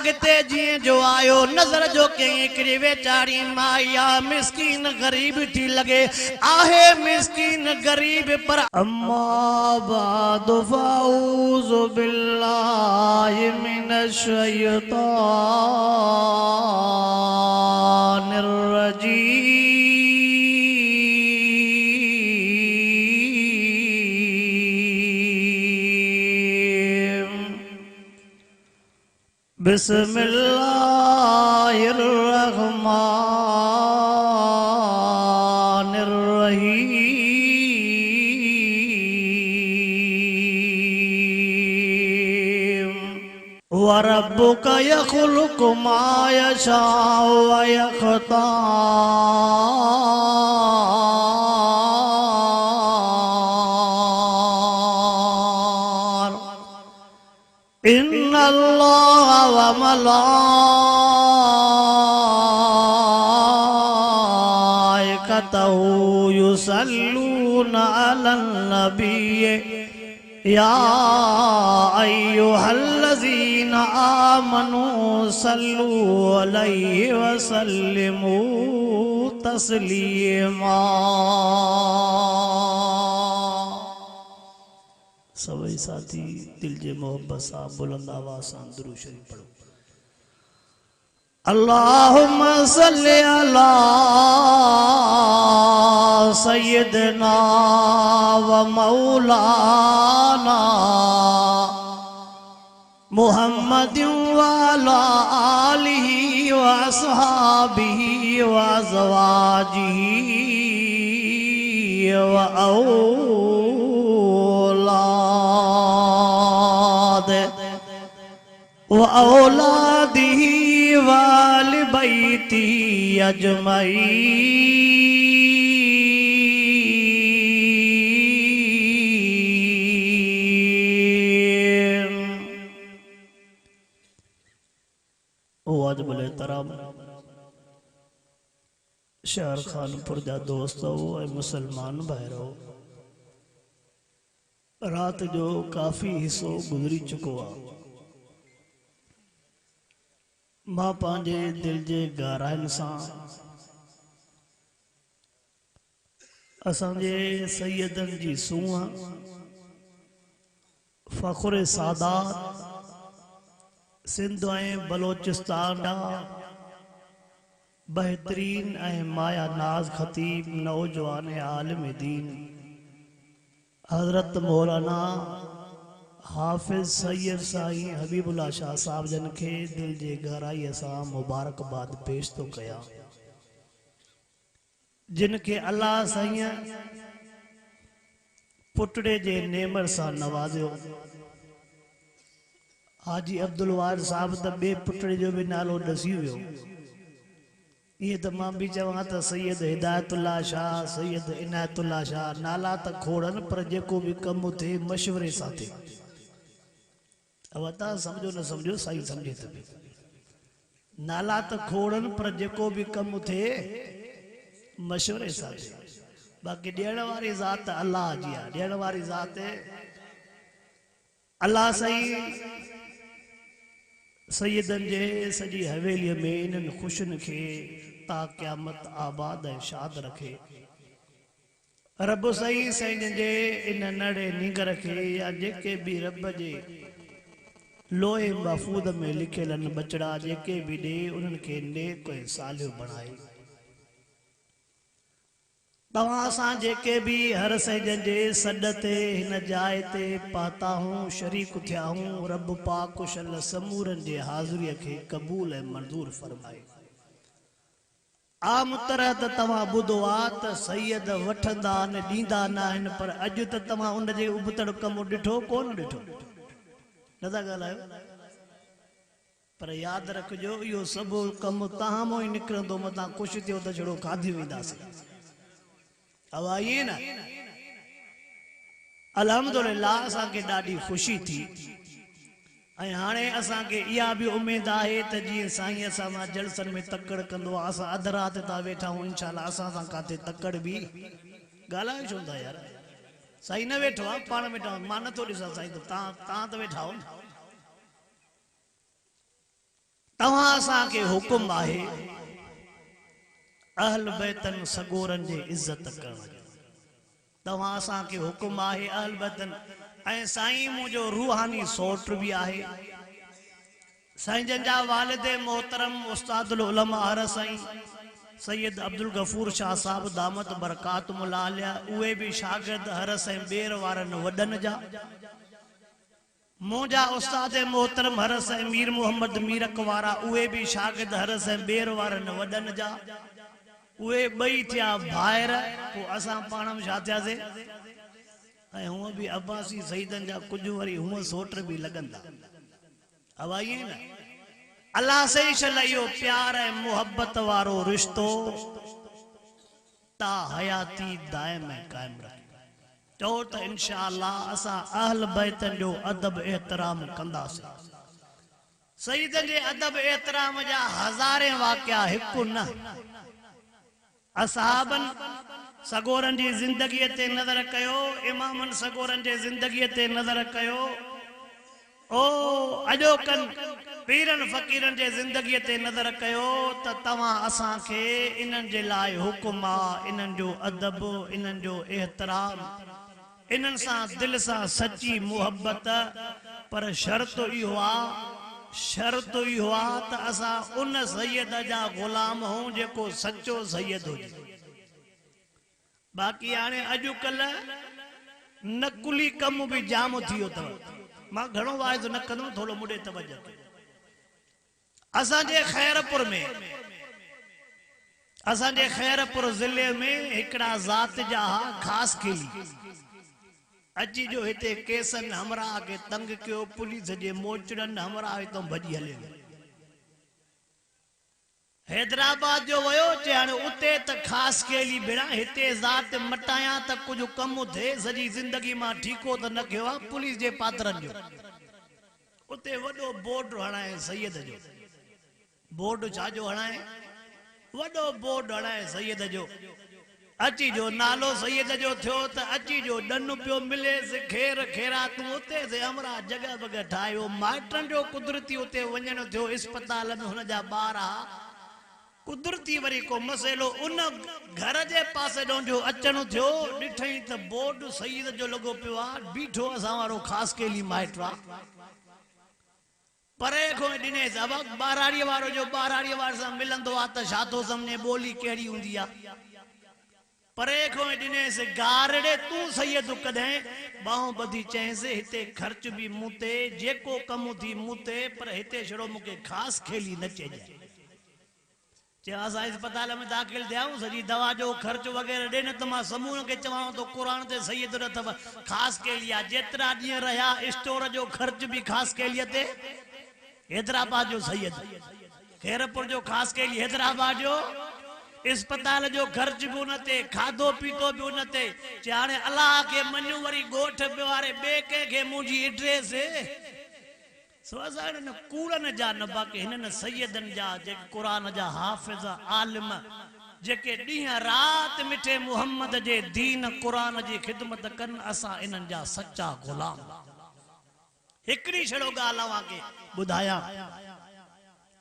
अगते जिए जो आयो नजर जो के करी वेचारी माया मिस्कीन गरीब थी लगे आहे मिस्कीन गरीब पर अम्मा बाद फाऊज़ु बिल्लाहि मिनश शैतानिर रजीम बिस्मिल्लाहिर्रहमानिर्रहीम वरब्बुका यख़्लुक़ु मा यशाअु व यख्तार इन्नल्लाह व मलाइकतहु युसल्लूना अलन नबिय्य या अय्युहल्लज़ीना आमनू सल्लू अलैहि व सल्लिमू तस्लीमा। सभी साथी दिल जे मोहब्बत सा बुलंद आवाज से दुरूद शरीफ पढ़ो। अल्लाहुम्मा सल्ली अला सय्यदना व मौलाना मुहम्मदिन व अला आलिहि व अस्हाबिहि व अज़वाजिहि व औलादिही वाल बैती अजमईन। वाजिबुल एहतराम शहर खानपुर जा दोस्तों मुसलमान भाइरों, रात जो काफ़ी हिस्सो गुजरी चुको आहे। मां पंहिंजे दिल जे गहराइनि सां असांजे सैयदनि जी सूंहं फ़ख़्र सादात सिंध ऐं बलोचिस्तान ॾांहुं बहितरीन ऐं माया नाज़ ख़तीब नौजवान आलिम दीन हज़रत मौलाना हाफिज़ सैयद साईं हबीबुल्लाह शाह साहब जन के दिल जे गहराई सां मुबारकबाद पेश तो कया, जिन के अल्लाह साईं पुटड़े जे नेमर सां नवाज़ियो। हाजी अब्दुल वार साहब त बे पुटड़े जो भी नालो दसी वियो। ये तो मां भी चवां त सैयद हिदायतुल्लाह शाह सैयद इनायतुल्लाह शाह नाला त खोड़न पर जेको भी कम थे मशवरे सां थे। अब अता समझो न समझो साईं समझे तो नाला तो खोड़न पर जेको भी कम थे मशवरे सां थे। बाकी ॾियण वारी ज़ात अल्लाह जी आहे, ॾियण वारी ज़ात अल्लाह साईं सैयदनि जे सॼी हवेलीअ में इन्हनि ख़ुशियुनि खे ता क़यामत आबाद ऐं शाद रखे। रब साईं साईं जे इन नड़े नींगर खे या जेके भी रब जे लोहे महफूज़ में लिखियल बचड़ा जेके भी ॾे उन्हनि खे नेक ऐं सालियो बणाए। तव्हां सां जेके भी हर सजन जे सॾ ते हिन जाइ ते पाता हूं शरीक थिया हूं, रब पाक कुशल समूरन जे हाज़िरीअ खे क़बूल ऐं मंज़ूर फरमाए। आम तरह त तव्हां ॿुधो आहे त सैयद वठंदा न ॾींदा न आहिनि, पर अॼु त तव्हां उन जे उबतड़ कमु ॾिठो कोन ॾिठो, नथा ॻाल्हायो। पर यादि रखिजो इहो सभु कमु तव्हां मां ई निकिरंदो, मथां ख़ुशि थियो त छड़ो खाधी वेंदासीं। अब आइए ना, अल्हम्दुलिल्लाह असांखे ॾाढी ख़ुशी थी ऐं हाणे असांखे इहा बि उमेद आहे त जीअं साईं असां सां जलसनि में तकड़ कंदो आहे, असां अधु राति था वेठा आहियूं, इंशाअल्लाह असां सां काथे तकड़ बि ॻाल्हायो छो था यार। साईं न वेठो आहे, पाण वेठा आहियूं, मां नथो ॾिसां साईं, त तव्हां त वेठा हो न। तव्हां असांखे हुकुम आहे अहल बैतन सगोरन जे इज्जत करण जो। तव्हां असांखे हुकुम आहे अहल बैतन ऐं साईं मुंहिंजो रूहानी सौट भी आहे साईं जन जा वालिद मोहतरम उस्तादुल उलमा हर साईं सैयद अब्दुल गफूर शाह साहब दामत बरकातुहुल आलिया उहे भी शागिर्द हर साईं बेर वारन वडन जा। मुंहिंजा उस्ताद मोहतरम हर साईं मीर मोहम्मद मीरक वारा उहे भी शागिर्द हर साईं बेर वारन वडन जा। उहे ॿई थिया भाइर पोइ असां पाण में छा थियासीं ऐं हूअं बि अब्बासी सईदन जा कुझु वरी हूअं सोट बि लॻंदा हवा ईअं न। अल्लाह सही छल इहो प्यार ऐं मुहबत वारो रिश्तो ता हयाती दाइम ऐं क़ाइम रखे। चओ त इंशाअल्लाह असां अहल बैतन जो अदब एहतराम कंदासीं। सईदन जे अदब एहतराम जा हज़ारे वाक़िया हिकु न। असहाबन सगोरन जी जिंदगी ते नज़र कयो इमामन सगोरन जे जिंदगी ते नज़र कयो ओ अजोकन पीरन फकीरन जे जिंदगी ते नज़र कयो त तव्हां असांखे इन्हनि जे लाइ हुकुम आहे इन्हनि जो अदब इन्हनि जो एहतराम इन्हनि सां दिल सां सच्ची मुहब्बत। पर शर्त इहो आहे त असां उन सैयद जा गुलाम हूं जेको सच्चो सैयद हुजे। बाक़ी हाणे अॼुकल्ह नकुली कम भी जाम थियो अथव। मां घणो वाइदो न कंदुमि थोरो मुॾे तवजो। असांजे खैरपुर ज़िले में हिकिड़ा ज़ात जा ख़ासि खेली अची जो हिते केसन हमरा के तंग कयो पुलिस जे मोचड़न हमरा हितों भॼी हले। हैदराबाद जो वयो चे हाणे उते त ख़ासि केली भेड़ा हिते ज़ात मटाया त कुछ कम थे सजी जिंदगी मां ठीको त न कयो आहे पुलिस जे पात्रन जो। उते वडो बोर्ड हणाए सैयद जो बोर्ड छा जो हणाए वडो बोर्ड हणाए सैयद जो अची जो नालो सैयद जो थियो त अची जो डन पियो मिले से खेर खेरा तू उते से हमरा जगह बगह ठायो माइटन जो कुदरती उते वञण थियो अस्पताल में हुन जा ॿार कुदरती वरी को मसइलो उन घर जे पासे ॾों जो अचण थियो ॾिठई त बोर्ड सैयद जो लॻो पियो आहे बीठो असां वारो ख़ासि केली माइट आहे परे खो ॾिने सबक ॿाराड़ीअ वारो जो ॿाराड़ीअ वारे सां मिलंदो आहे त छा थो सम्झे ॿोली कहिड़ी हूंदी आहे। परे खो ॾिने से गारड़े तू सैयद कॾहिं बाहों ॿधी चइसि हिते ख़र्च भी मूंते जेको कम थी मूंते पर हिते छड़ो मूंखे ख़ासि खेली न चइजांइ। चयो असां अस्पताल में दाख़िल थियाऊं सॼी दवा जो ख़र्च वग़ैरह ॾे न त मां समूह खे चवां तो क़ुरान ते सैयद न अथव ख़ासि केली आहे। जेतिरा ॾींहं रहिया स्टोर जो ख़र्च भी ख़ासि केलीअ ते। हैदराबाद जो सैयद खैरपुर जो ख़ासि केली हैदराबाद जो अस्पताल जो खर्च भी उनते खाधो पीतो भी उनते। हाणे अल्लाह के मनु वरी गोठ वारे बे के मुंहिंजी एड्रेस सो असां न कूड़न जा न बाक़ी हिननि सैयदन जा जेके क़ुरान जा हाफ़िज़ आलिम जेके ॾींहं रात मिठे मुहम्मद जे दीन क़ुरान जी ख़िदमत कन असां इन्हनि जा सच्चा गुलाम। हिकड़ी छड़ो ॻाल्हि अव्हांखे ॿुधायां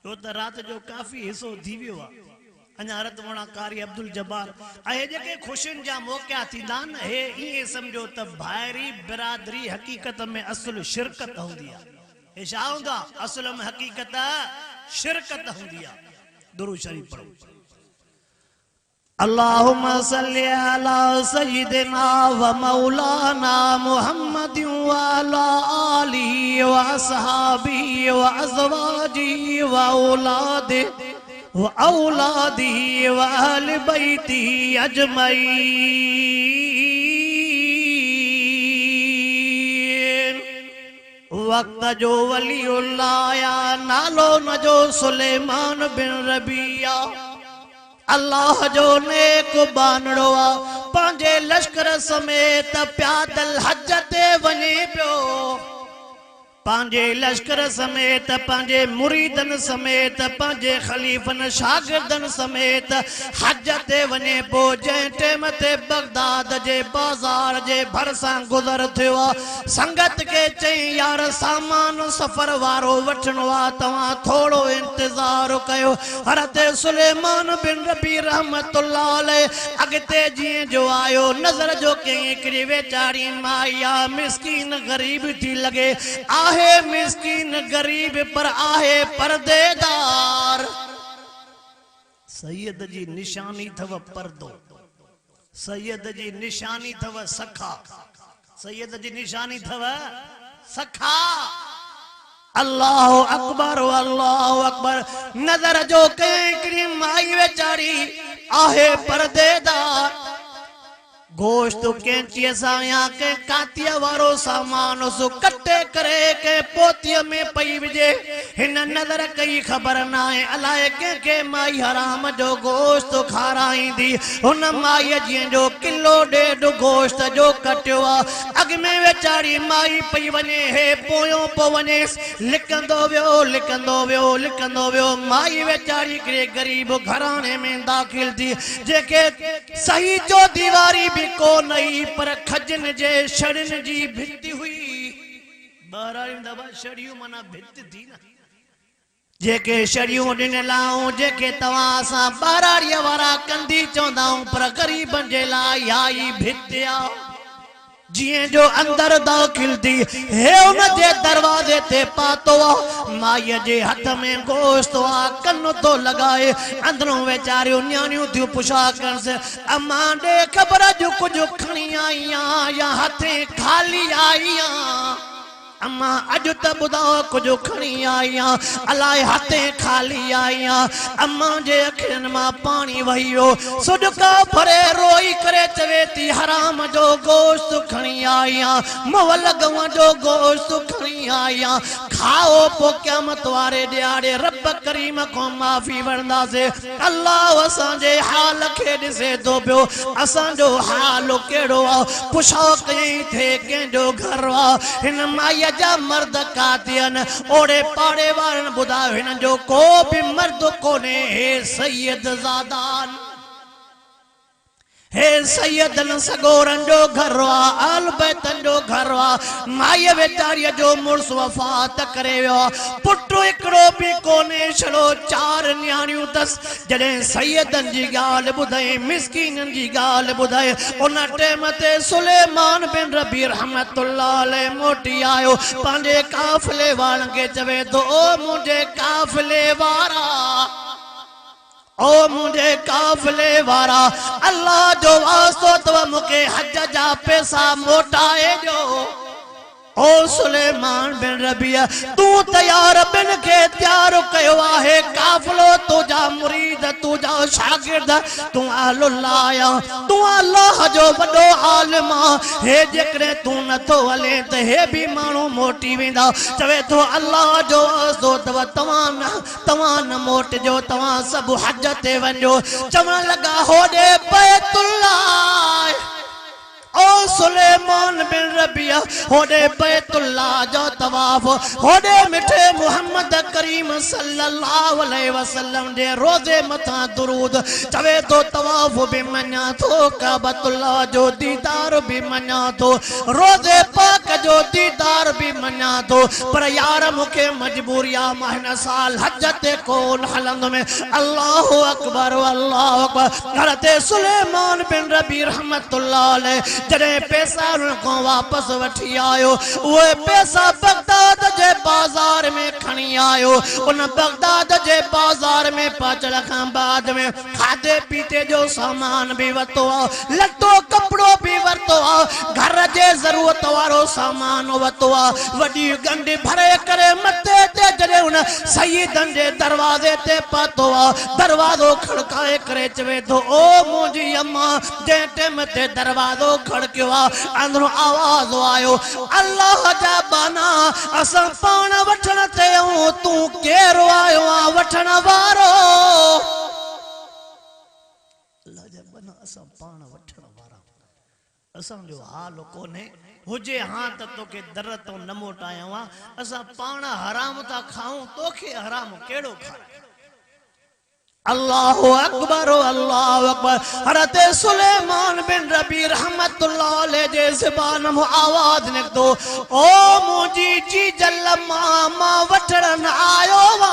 छो त रात जो काफ़ी हिस्सो थी वियो आहे। अञा रतवणा कारी अब्दुल जब्बार ऐं जेके खुशियुनि जा मौक़ा थींदा आहिनि हे ईअं सम्झो त भाइरी बिरादरी हक़ीक़त में असुल शिरकत हूंदी आहे। हे छा हूंदा असल में हक़ीक़त शिरकत हूंदी आहे। दुरूद शरीफ पढ़ो। अल्लाहुम्मा सल्ली अला सय्यिदिना व मौलाना मुहम्मदिन व अला आलिहि व असहाबिहि व अज़वाजिहि व औलादिहि व औलादिहि व अहल बैतिहि अजमईन। वक्त जो वलीउल्लाह नालो न जो सुलेमान बिन रबिया अल्लाह जो नेक बानड़ो पांजे लश्कर समेत प्यादल हज ते वने पियो। पांजे लश्कर समेत पांजे मुरीदन समेत पांजे खलीफन शागिर्दन समेत हज ते वने पो जै टेम ते बगदाद जे बाजार जे भरसां गुज़र थियो। संगत के चई यार सामान सफर वारो वठणो आ तवां थोड़ो इंतजार इंतजार कयो हज़रत सुलेमान बिन रबी रहमतुल्लाह अलैह अगते जीअं जो आयो नज़र जो कई हिकिड़ी वेचारी माया मिस्कीन गरीब थी लगे आहे मिस्कीन गरीब पर आहे पर्देदार सैयद जी निशानी थव पर्दो सैयद जी निशानी थव सखा सैयद जी निशानी थव सखा अल्लाह अकबर नजर जो कई माई वेचारी आहे पर्देदार गोश्त कैंची साया के कातिया वारो सामान सो कटे करे के पोतिया में पई विजे हिन नजर कई खबर ना है अलाए के माई हराम जो गोश्त खाराई दी हुन माई जी जो किलो डेढ़ गोश्त जो कटियो अग में वेचारी माई पई वने हे पोयो पो वने लिखंदो वियो माई वेचारी के गरीब घराने में दाखिल थी जेके सही जो दीवारी भी को नहीं पर खजन जे शड़न जी भित्ती हुई बारारी दबा शड़ियों मना भित्ती थी ना जेके शड़ियों दिन लाऊं जेके तवा सा बारारी वारा कंदी चौंदाऊं पर गरीबन जे लाई आई भित्तिया जिए जो अंदर दाखिल थी हे उन जे दरवाजे ते पातो माई जे हथ में गोश्त आ कन तो लगाए अंदरों वेचारियों न्याणियों थी पुछा कर से अम्मा दे खबर जो कुछ खणी आईया या हथे खाली आईया अम्मा अज त बुधाओ कुछ खणी आईया अलाए हथे खाली आईया अम्मा जे अखिन मां पानी वहियो सुडका भरे रोई करे चवे थी हराम जो गोश्त खणी आईया मवल गवा जो गोश्त खणी आईया खाओ पो क़यामत वारे ॾियारे रब करीम को माफ़ी वरंदा से अल्लाह असां जे हाल खे ॾिसे थो पियो असां जो हाल केड़ो आ पुछो कई थे के जो घर आ हिन माई जा मर्द कातियन ओड़े पाड़े वारन बुधायो हिन जो को भी मर्द कोने हे सैयद ज़ादान हे सैयदन सगोरन जो घर वा आल बैतन जो घर वा माई वेचारी जो मुर्स वफात करे वियो पुट एकड़ो भी कोने छड़ो चार न्याणियों दस जडे सैयदन जी गाल बुधाई मिस्कीनन जी गाल बुधाई उन टाइम ते सुलेमान बिन रबी रहमतुल्लाह अलैह मोटी आयो पांजे काफले वारन के चवे तो ओ मुझे काफले वारा ओ मुझे काफले वारा अल्लाह जो वास्तो तो मुके हज जा पैसा मोटाए जो ओ सुलेमान बिन रबिया तू तैयार बिन के तैयार कयो आहे काफलो तुझा मुरीद तुझा शागिर्द तू अल्लाह तू अल्लाह जो बड़ो आलिम हे जेकरे तू न तो हले त हे भी मानू मोटी वेंदा चवे तो अल्लाह जो वास्तो तवा न मोट जो तवा सब हज ते वञो चवण लगा होडे बैतुल्लाह ओ सुलेमान बिन रबिया होडे बैतुल्लाह जो तवाफ होडे मिठे मोहम्मद करीम सल्लल्लाहु अलैहि वसल्लम दे रोजे मथा दुरूद चवे तो तवाफ भी मन्या तो काबतुल्लाह जो दीदार भी मन्या तो रोजे पाक जो दीदार भी मन्या तो पर यार मुके मजबूरिया महीना साल हज ते कोन हलंद में अल्लाहु अकबर हज़रत सुलेमान बिन रबी रहमतुल्लाह अलैह जड़े पैसा उनको वापस वठी आयो वो पैसा बगदाद जे बाजार में खणी आयो उन बगदाद जे बाजार में पाचड़ खां बाद में खादे पीते जो सामान भी वरतो लटो कपड़ो भी वरतो घर जे जरूरत वारो सामान वरतो वडी गंडी भरे करे मथे ते जड़े उन सईदन जे दरवाजे ते पातो दरवाजो खड़काए करे चवे तो ओ मुंजी अम्मा जे टाइम ते दरवाजो खड़कियो अंदरों आवाज आयो अल्लाह जा बाना असां पाण वठण ते तू केरो आयो वठण वारो अल्लाह जा बाना असां पाण वठण वारा असां जो हाल कोने हुजे हां त तोखे दर तो न मोटाया असां पाण हराम था खाऊं तोखे हराम केड़ो खाए अल्लाहु अकबर हज़रत सुलेमान बिन रबी रहमतुल्लाह अलैह जे ज़बान में आवाज निकतो ओ मुजी जी जल मामा वठण आयो वा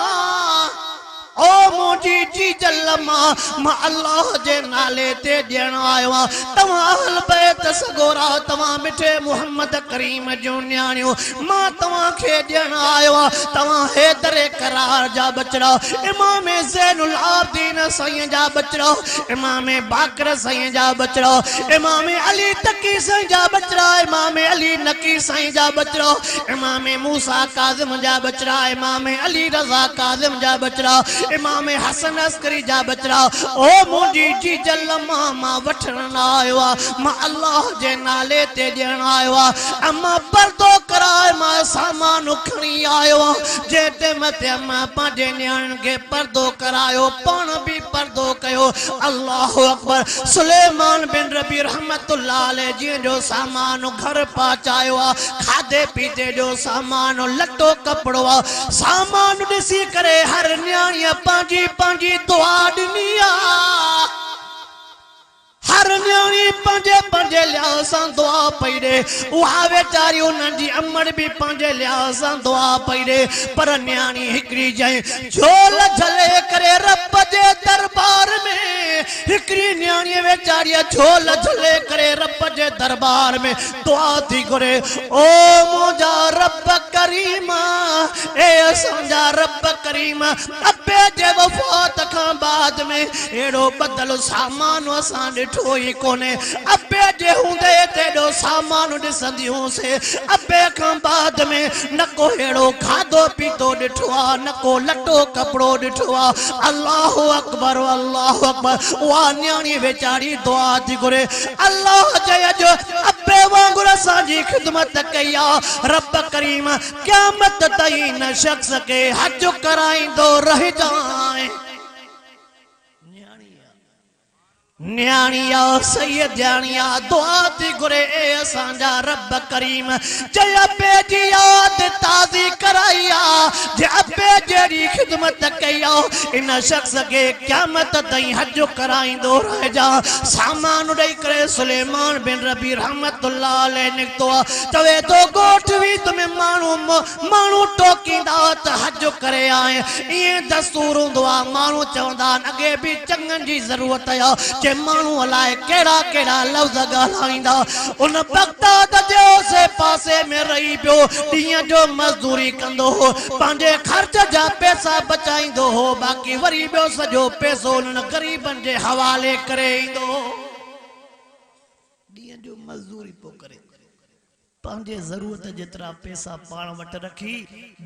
मुझी जी जलमा मां अल्लाह जे नाले ते ॾियण आयो आ तवां अहल बैत सगोरा तवां मिठे मोहम्मद करीम जो न्याणियो मां तवां खे ॾियण आयो आ तवां हैदर करार जा बचड़ा इमाम ज़ैनुल आबिदीन साईं जा बचड़ा इमाम बाकर साईं जा बचड़ा इमाम अली तकी साईं जा बचड़ा इमाम अली नकी साईं जा बचड़ा इमाम मूसा काज़िम जा बचड़ा इमाम अली रज़ा काज़िम जा बचड़ा इमाम हसन अस्करी जा बचड़ा ओ मुंहिंजी जी जलमा मां वठण आयो आ मां अल्लाह जे नाले ते ॾियण आयो आ अम्मा पर्दो कराए मां सामान खणी आयो आ जे टाइम ते अम्मा पंहिंजे न्याणियुनि खे पर्दो करायो पाण बि पर्दो कयो अल्लाह अकबर सुलेमान बिन रबी रहमतुल्लाह अलैह जी जो सामान घर पहुचायो आ खाधे पीते जो सामान लटो कपड़ो आ सामान ॾिसी करे हर न्याणीअ पंहिंजी पंहिंजी दुआ ॾिनी आ हर न्याणी पंहिंजे पंहिंजे लिहाज़ सां दुआ पई ॾे उहा वेचारी उन्हनि जी अमड़ बि पंहिंजे लिहाज़ सां दुआ पई ॾे पर न्याणी हिकिड़ी चई झोल झले करे रब जे दरबार में हिकिड़ी न्याणी वेचारी झोल झले करे रब जे दरबार में दुआ थी घुरे ओ मुंहिंजा रब करीम ए असांजा रब करीम अबे जे वफ़ात खां बाद में अहिड़ो बदल सामान असां ॾिठो ही कोने अबे जे हुंदे तेॾो सामान ॾिसंदी हुअसि अबे खां बाद में न को अहिड़ो खाधो पीतो ॾिठो आहे न को लटो कपिड़ो ॾिठो आहे अल्लाह अकबर उहा न्याणी वेचारी दुआ थी घुरे अल्लाह चए जो अबे वांगुरु असांजी ख़िदमत कई आहे रब करीम क़यामत ताईं न शख्स खे हज कराईंदो रहिजाए न्याणिया सैयद न्याणिया दुआ थी घुरे ए असांजा रब करीम जे अबे जी याद ताज़ी कराई आ जे अबे जहिड़ी ख़िदमत कई आ इन शख्स खे क़यामत ताईं हज कराईंदो रहिजा सामान ॾेई करे सुलेमान बिन रबी रहमतुल्लाह अलैह निकितो आ चवे तो ॻोठ वीत में माण्हू टोकींदा त हज करे आए ईअं दस्तूर हूंदो आहे माण्हू चवंदा आहिनि अॻे बि चङनि जी ज़रूरत आहे मानू अलाए केड़ा केड़ा लफ्ज़ ॻाल्हाईंदा उन बगदाद जे ओसे पासे में रही पियो ॾींहं जो मज़दूरी कंदो हो पंहिंजे ख़र्च जा पैसा बचाईंदो हो बाक़ी वरी ॿियो सॼो पैसो उन्हनि ग़रीबनि जे हवाले करे ईंदो हो ॾींहं जो मज़दूरी पोइ करे पंहिंजे ज़रूरत जेतिरा पैसा पाण वटि रखी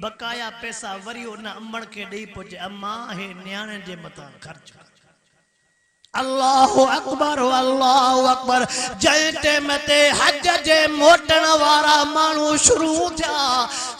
बकाया पैसा वरी उन अम्मण खे ॾेई पहुचे अम्मा हे न्याणियुनि जे मथां ख़र्च अल्लाह अकबर जै टाइम ते हज जे मोटण वारा माण्हू शुरू थिया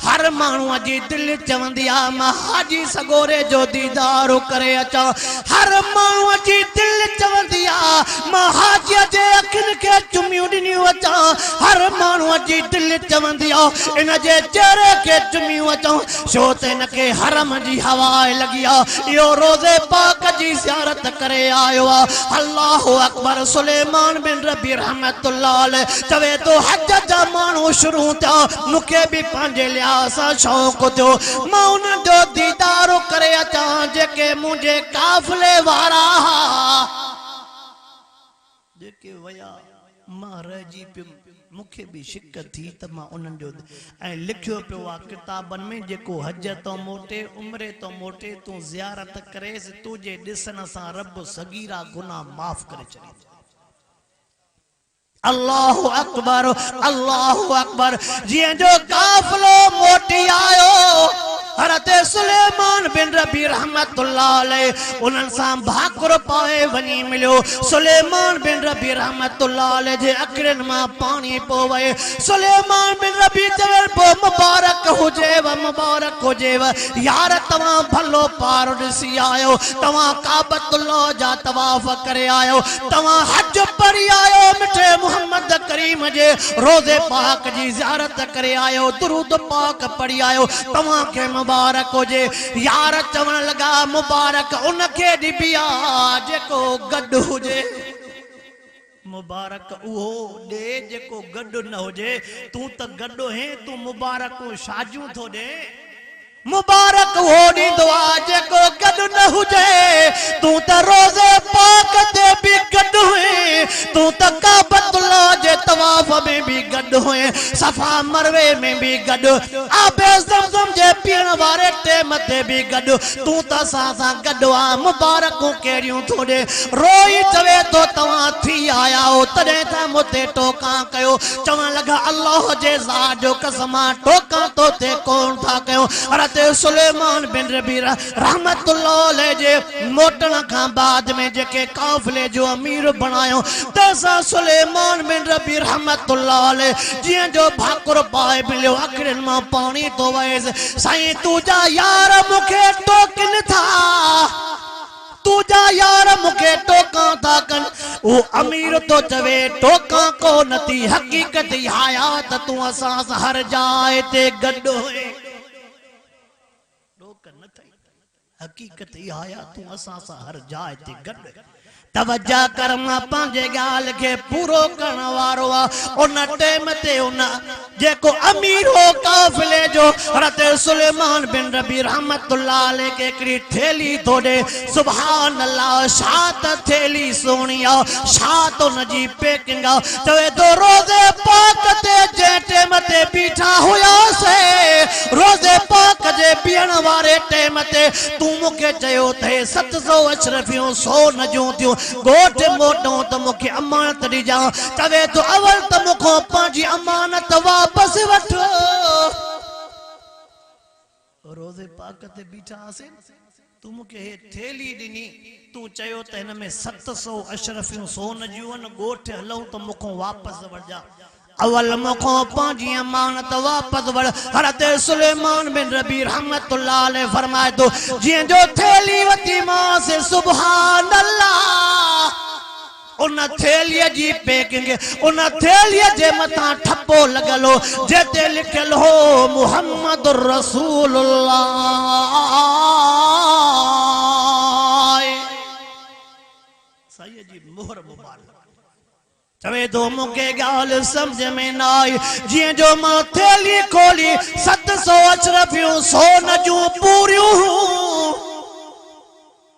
हर माण्हूअ जी दिलि चवंदी आहे मां हाजी सगोरे जो दीदार करे अचां हर माण्हूअ जी दिलि चवंदी आहे मां हाजीअ जे अखियुनि खे चुमियूं ॾिनियूं अचां हर माण्हूअ जी दिलि चवंदी आहे इन जे चेहरे खे चुमियूं अचां छो त इन खे हरम जी हवा लॻी आहे इहो रोज़े पाक जी ज़ियारत करे आयो आहे अल्लाह अकबर सुलेमान बिन रबी रहमतुल्लाह अलैह चवे तो हज जा माण्हू शुरू थिया मूंखे बि पंहिंजे लिहाज़ सां शौक़ु थियो मां उन्हनि जो दीदार करे अचां जेके मुंहिंजे काफ़िले वारा जेके वया मां रहिजी पियुमि मूंखे बि शिक थी त मां उन्हनि जो ऐं लिखियो पियो आहे किताबनि में जेको हज तो मोटे उम्रे तो मोटे तूं ज़ियारत करेसि तुंहिंजे ॾिसण सां रब सगीरा गुनाह माफ़ करे छॾे अल्लाह अकबर जियां जो काफ़िलो मोटी आयो हज़रत सुलेमान बिन रबी रहमतुल्लाह अलैह उन्हनि सां भाकुर पाए वञी मिलियो सुलेमान बिन रबी रहमतुल्लाह अलैह जे अखियुनि मां पाणी पियो वहे सुलेमान बिन रबी चवे पोइ मुबारक हुजेव यार तव्हां भलो पार ॾिसी आयो तव्हां काबतुल्लाह जा तवाफ़ करे आयो तव्हां हज पढ़ी आयो मिठे मोहम्मद करीम जे रोज़े पाक जी ज़ियारत करे आयो दुरूद पाक पढ़ी आयो तव्हां खे मुबारक होजे यार चवण लगा मुबारक उनखे ॾिबी आहे जेको गॾु हुजे मुबारक उहो ॾे जेको गॾु न हुजे तूं त गॾु है तूं मुबारकूं शाजूं थो ॾे मुबारक हो ॾींदो आहे जेको गॾु न हुजे तू त रोज़े पाक ते भी गड हुए, तू त काबतुल्लाह जे तवाफ में भी गड हुए, सफा मरवे में भी गड, आबे ज़मज़म जे पीण वारे टेम ते भी गड, तू त सां गड आ। मुबारकूं केड़ियूं थोड़े रोई चवे तो तवां थी आया हो, तडे त मुते टोका कयो, चवण लगा अल्लाह जे ज़ात जो कसम टोका तो ते कौन था कयो। हज़रत सुलेमान बिन रबी रहमतुल्लाह अलैह जे मोटण खां बाद में जेके काफ़िले जो अमीर बनायो, तैसा सुलेमान बिन रबी रहमतुल्लाह अलैह जियां जो भाकुर पाए मिलियो, अखिरन मां पानी तो वहेस, साईं तुजा यार मुखे टोकन था, तुजा यार मुखे टोका था कन, वो अमीर तो चवे टोका को नती, हकीकत हयात तू असां हर जाए ते गड होए, हकीकत हयात तू असां हर जाए ते गड। तवज्जा कर मां पंहिंजे ॻाल्हि खे पूरो करण वारो आहे। उन टेम ते उन जेको अमीर हो काफ़िले जो हज़रत सुलेमान बिन रबी रहमतुल्लाह अलैह के हिकिड़ी थैली थो ॾे, सुभान अल्लाह, छा त थैली सोणी आहे, छा त उनजी पैकिंग आहे। चवे थो रोज़े पाक ते जंहिं टेम ते बीठा हुयासीं, रोज़े पाक जे बीहण वारे टेम ते तूं मूंखे चयो त 700 अशरफियूं सोन जूं थियूं गोठ मोटो तो मुखे अमानत दी जा, चवे तो अवल तो मुखो पांजी अमानत वापस वठो। रोज़े पाक ते बीठा से तू मुखे हे थैली दिनी, तू चयो त इन में 700 अशरफियूं सोन जूं न, गोठ हलऊं तो मुखो वापस वठ जा, अवल मुखो पांजी अमानत वापस वठ। हज़रत सुलेमान बिन रबी रहमतुल्लाह अलैह फरमाए तो जियां जो थैली वती मां से सुभान अल्लाह, उन थैलीअ जी पैकिंग, उन थैलीअ जे मथां ठप्पो लॻल हो जेते लिखियल हो मुहम्मद रसूलुल्लाह, साईं जी मोहर मुबारक। चवे तो मूंखे ॻाल्हि सम्झ में न आई, जीअं जो मां थैली खोली 700 अशरफियूं सोन जूं पूरियूं,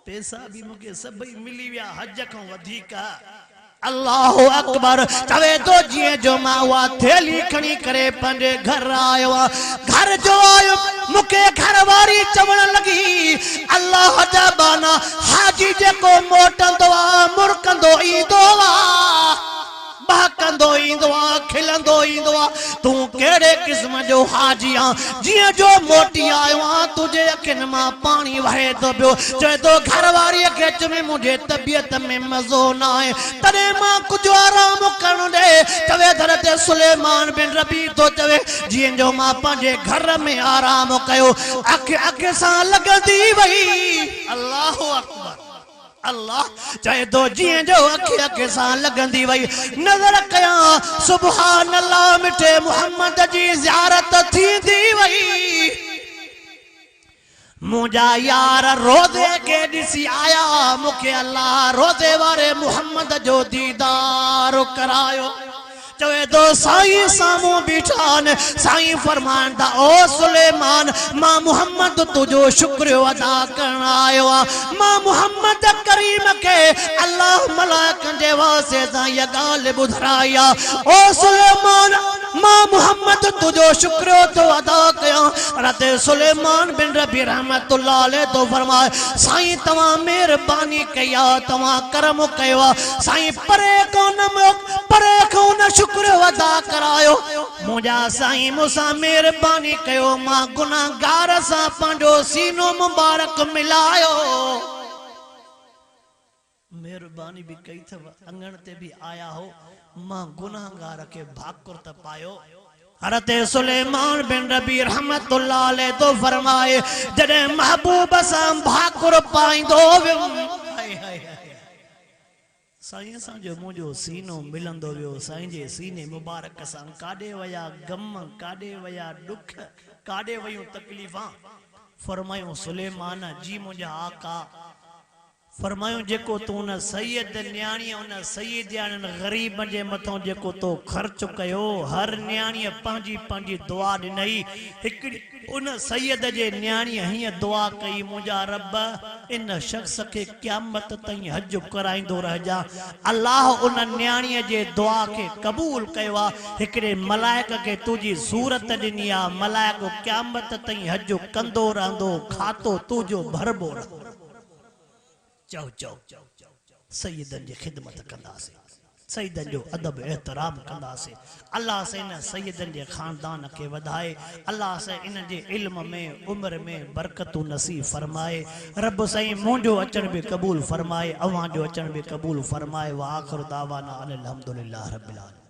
पैसा भी मूंखे सभई मिली विया हज खां वधीक, अल्लाह अकबर। चवे तो जीअं जो मां उहा थैली खणी करे पंहिंजे घर आयो आ, घर जो आयो मूंखे घर वारी चवण लगी अल्लाह जा बाना, हाजी जेको मोटंदो आ मुरकंदो ईंदो आ, बहकंदो ईंदो आ, खिलंदो ईंदो आ, तू केड़े किस्म जो हाजी आ, जियां जो मोटी आयो आ तुझे अखिन मां पानी वहे तो पियो। चवे तो घर वारी के चवे मुझे तबियत में मजो ना है, तने मां कुछ आराम करण दे। चवे हज़रत सुलेमान बिन रबी तो चवे जियां जो मां पंहिंजे घर में आराम कयो, अख अख सां लगंदी वई, अल्लाह अकबर अल्लाह। चाहे तो जियां जो अखे अखे सां लगंदी वई, नजर कया सुभान अल्लाह, मिठे मुहम्मद जी ज़ियारत थींदी वई, मुझा यार रोज़े के ॾिसी आया, मूंखे अल्लाह रोज़े वारे मुहम्मद जो दीदार करायो। चवे तो साईं सामूं बीठा न, साईं फरमांदा ओ सुलेमान, मां मुहम्मद तुझो शुक्रियो अदा करण आयो आ, मां मुहम्मद करीम के अल्लाह मलाइकनि जे वास्ते सां इहा ॻाल्हि ॿुधाई आ। ओ सुलेमान, मां मुहम्मद तुझो शुक्रियो तो अदा कया। हज़रत सुलेमान बिन रबी रहमतुल्लाह अलैह तो फरमाए साईं तवां मेहरबानी कया, तवां करम कयो, साईं परे कोन शुक्र अदा करायो, मुझा साईं मूंसां मेहरबानी कयो, मां गुनाहगार सां पंहिंजो सीनो मुबारक मिलायो। मेहरबानी भी कई थव, अंगण ते भी आया हो, मां गुनाहगार के भाकुर त पायो। हज़रत सुलेमान बिन रबी रहमतुल्लाह अलैह तो फरमाए जॾहिं महबूब सां भाकुर पाईंदो वियुमि, साईं सां जो मुझो सीनो मिलंदो वियो, साईं जे सीने मुबारक सां काॾे वया गम, काॾे वया दुख, काॾे वयूं तकलीफ़ां। फरमायूं सुलेमान जी मुझा आका, फरमायूं जेको तू उन सैयद न्याणी उन सैयद गरीब जे मथों जेको तो खर्च कयो, हर न्याणी पंहिंजी पंहिंजी दुआ ॾिनई, उन सैयद जे न्याणी हीअं दुआ कई मुंहिंजा रब इन शख्स खे क़यामत ताईं हज कराईंदो रहिजा। अल्लाह उन न्याणीअ जे दुआ खे क़बूल कयो आहे। हिकिड़े मलाइक खे तुंहिंजी सूरत ॾिनी आहे, मलाइक क़यामत ताईं हज कंदो रहंदो, खातो तुंहिंजो भरबो रहंदो। चओ चओ सैयदनि जी ख़िदमत कंदासीं, सैयदनि जो अदब एहतराम कंदासीं। अल्लाह से इन सैयदनि जे ख़ानदान खे वधाए, अल्लाह से इन जे इल्म में उम्र में बरकतूं नसीब फरमाए। रब साईं मुंहिंजो अचण बि क़बूल फरमाए, अव्हां जो अचण बि क़बूल फरमाए। व आख़िर दावाना अनिल हम्दुलिल्लाह रब्बिल आलमीन।